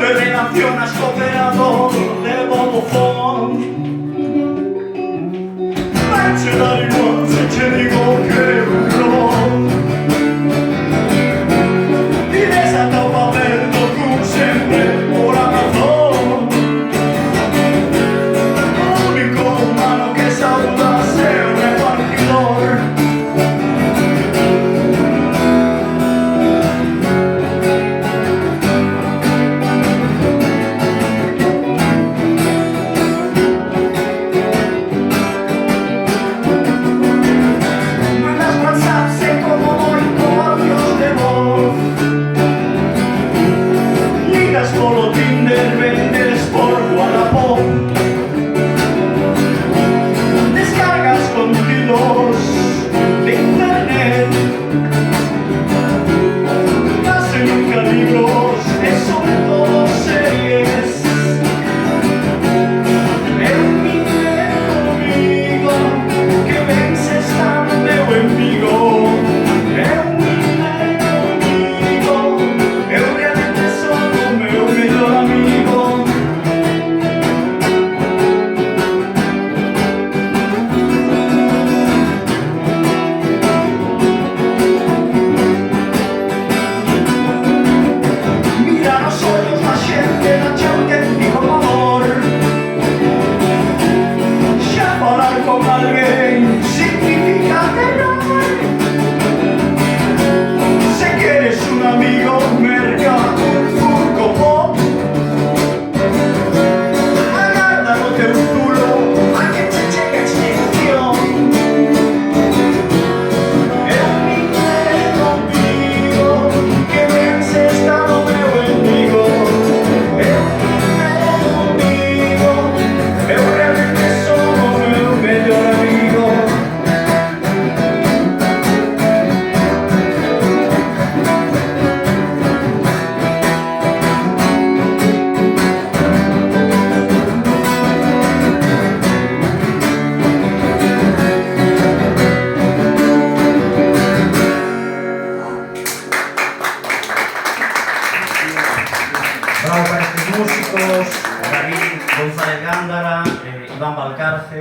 te relacionas con operador de Vodafone. Invece dalle nuanze ci dico che è un robot. Ti desata un aperto come sempre ora Amazon. L'unico umano che saluta se un repartidor. Solo Tinder, vendes por Wallapop. Descargas contenidos de internet. Casi nunca libros, es sobre todo series. Es un enemigo que vence estando en Vigo. Es un enemigo, eu realmente sono meu melhor amigo. Mira nos ollos da xente, dache auténtico valor. Xa falar con alguén significa terror. Se queres un amigo, merca un Funko Pop. Agarda no teu zulo a que che chegue a extinción. É un amigo que vence está no meu enemigo. É un amigo, eu realmente son o meu mellor amigo. Bravo para estos músicos, David González Gándara, Iván Valcarce